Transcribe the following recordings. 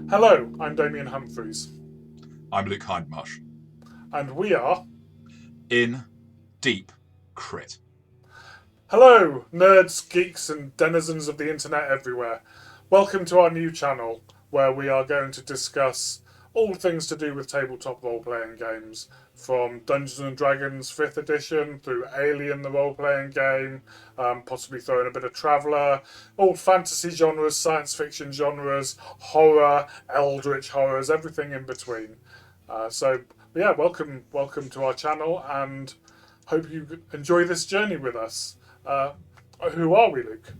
Hello, I'm Damion Humphreys, I'm Luke Hindmarsh and we are. in Deep Crit. Hello, nerds, geeks, and denizens of the internet everywhere. Welcome to our new channel, where we are going to discuss all things to do with tabletop role playing games, from Dungeons and Dragons 5th edition through Alien, the role playing game, possibly throwing a bit of Traveller, all fantasy genres, science fiction genres, horror, eldritch horrors, everything in between. So, welcome to our channel, and hope you enjoy this journey with us. Uh, who are we, Luke?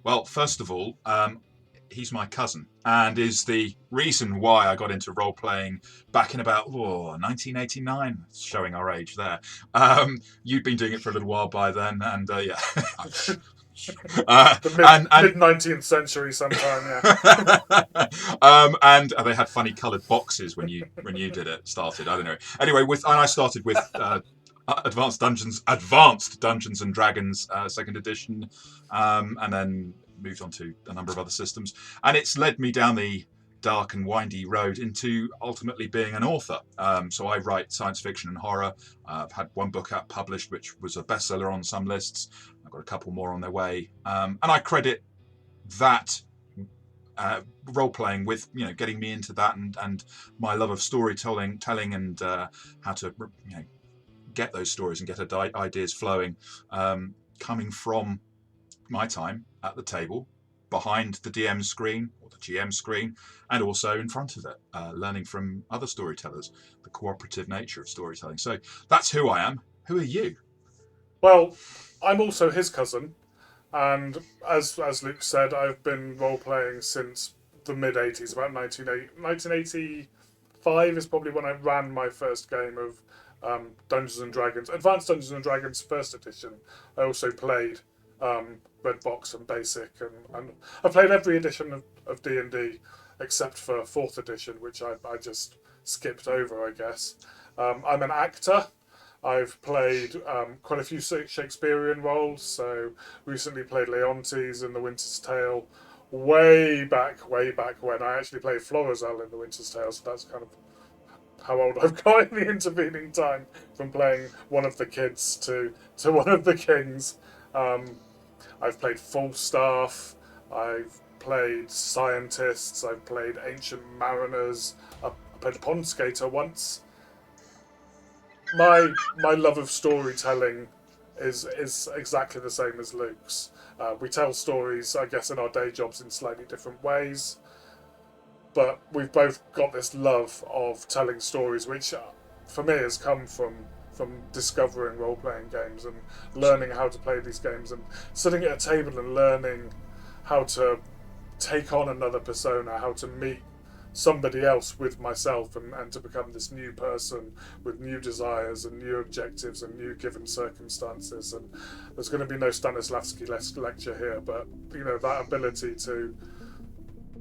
Well, first of all, he's my cousin and is the reason why I got into role playing back in about 1989, showing our age there. You'd been doing it for a little while by then, and yeah. The And mid 19th century, sometime, yeah. and they had funny coloured boxes when you did it. Started, I don't know. Anyway, I started with Advanced Dungeons and Dragons, second edition, and then moved on to a number of other systems. And it's led me down the dark and windy road into ultimately being an author. So I write science fiction and horror. I've had one book out published, which was a bestseller on some lists. I've got a couple more on their way, and I credit that role playing with getting me into that and my love of storytelling, and how to get those stories and get ideas flowing, coming from my time at the table, behind the DM screen or the GM screen, and also in front of it, learning from other storytellers, the cooperative nature of storytelling. So that's who I am. Who are you? Well, I'm also his cousin, and as Luke said, I've been role playing since the mid 80s, about 1985 is probably when I ran my first game of Dungeons and Dragons, Advanced Dungeons and Dragons First Edition. I also played Red Box and Basic, and I played every edition of D&D except for Fourth Edition, which I just skipped over, I guess. I'm an actor. I've played quite a few Shakespearean roles. So recently played Leontes in The Winter's Tale. Way back when I actually played Florizel in The Winter's Tale. So that's kind of how old I've got in the intervening time from playing one of the kids to one of the kings. Um, I've played Falstaff. I've played scientists. I've played ancient mariners. I played a pond skater once. My love of storytelling is exactly the same as Luke's. We tell stories, I guess, in our day jobs in slightly different ways, but we've both got this love of telling stories, which for me has come from discovering role playing games and learning how to play these games and sitting at a table and learning how to take on another persona, how to meet somebody else with myself, and to become this new person with new desires and new objectives and new given circumstances. And there's going to be no Stanislavski lecture here, but that ability to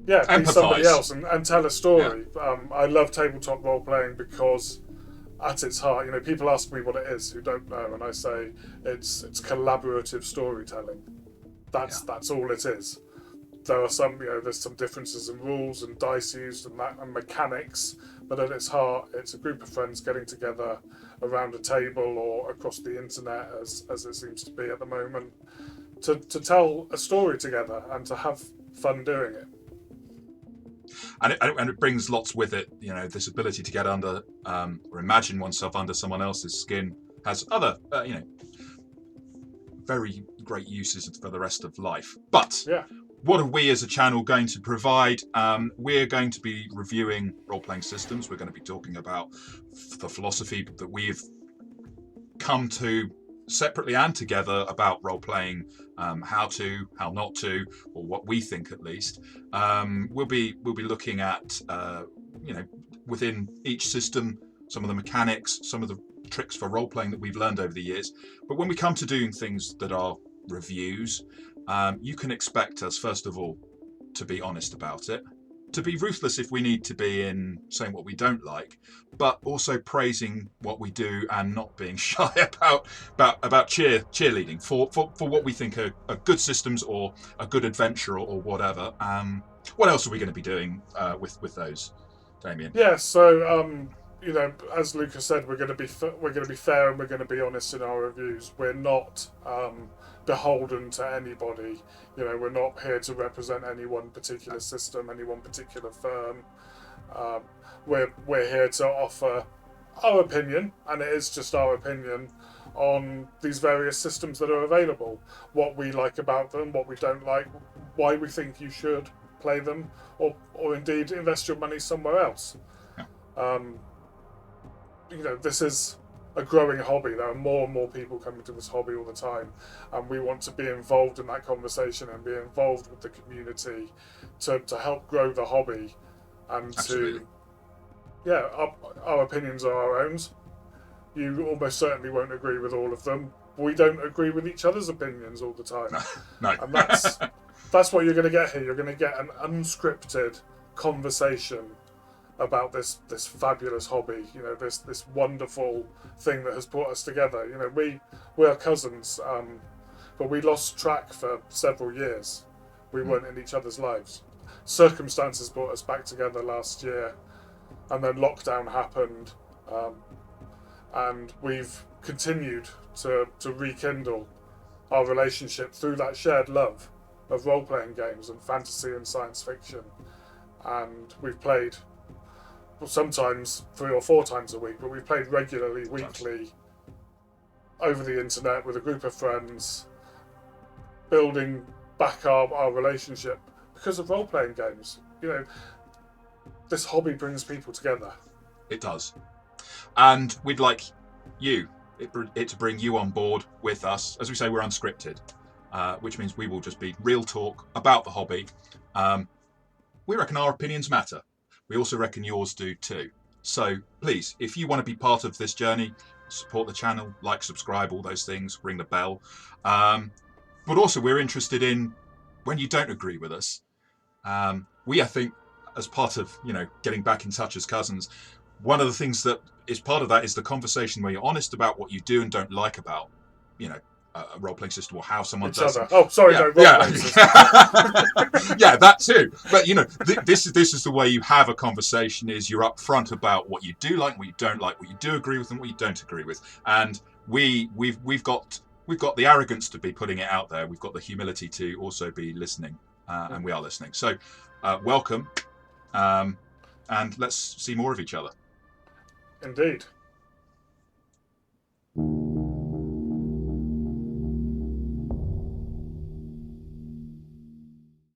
be somebody Empathize. else and tell a Yeah. story. I love tabletop role playing because at its heart, people ask me what it is who don't know, and I say it's collaborative storytelling. Yeah. That's all it is. There are there's some differences in rules and dice used and mechanics, but at its heart, it's a group of friends getting together around a table or across the internet, as it seems to be at the moment, to tell a story together and to have fun doing it. And it brings lots with it. This ability to get under, or imagine oneself under someone else's skin has other, very great uses for the rest of life. But Yeah. what are we as a channel going to provide? We're going to be reviewing role-playing systems. We're going to be talking about the philosophy that we've come to separately and together about role-playing, how to, how not to, or what we think at least. We'll be looking at within each system some of the mechanics, some of the tricks for role-playing that we've learned over the years. But when we come to doing things that are reviews, you can expect us, first of all, to be honest about it. to be ruthless if we need to be in saying what we don't like, but also praising what we do and not being shy about cheerleading for what we think are good systems or a good adventure or whatever. What else are we going to be doing with those, Damion? Yeah, so as Lucas said, we're going to be fair and we're going to be honest in our reviews. We're not beholden to anybody. We're not here to represent any one particular system, any one particular firm. We're here to offer our opinion, and it is just our opinion on these various systems that are available. What we like about them, what we don't like, why we think you should play them, or indeed invest your money somewhere else. This is a growing hobby. There are more and more people coming to this hobby all the time, and we want to be involved in that conversation and be involved with the community to help grow the hobby and Absolutely. our opinions are our own. You almost certainly won't agree with all of them. We don't agree with each other's opinions all the time. No. And that's what you're going to get here. You're going to get an unscripted conversation about this fabulous hobby. This wonderful thing that has brought us together. We are cousins, but we lost track for several years. We weren't in each other's lives. Circumstances brought us back together last year, and then lockdown happened, and we've continued to rekindle our relationship through that shared love of role-playing games and fantasy and science fiction. And we've played sometimes 3 or 4 times a week, but we've played regularly, weekly, over the internet with a group of friends, building back our relationship because of role-playing games. This hobby brings people together. It does. And we'd like it to bring you on board with us. As we say, we're unscripted, which means we will just be real talk about the hobby. We reckon our opinions matter. We also reckon yours do too. So please, if you want to be part of this journey, support the channel, like, subscribe, all those things, ring the bell. But also we're interested in when you don't agree with us. I think, as part of, getting back in touch as cousins, one of the things that is part of that is the conversation where you're honest about what you do and don't like about, a role-playing system or how someone does it. Oh, sorry, no, role-playing system. Yeah, that too. But this is the way you have a conversation: is you're upfront about what you do like, what you don't like, what you do agree with, and what you don't agree with. And we've got the arrogance to be putting it out there. We've got the humility to also be listening, and we are listening. So, welcome, and let's see more of each other. Indeed.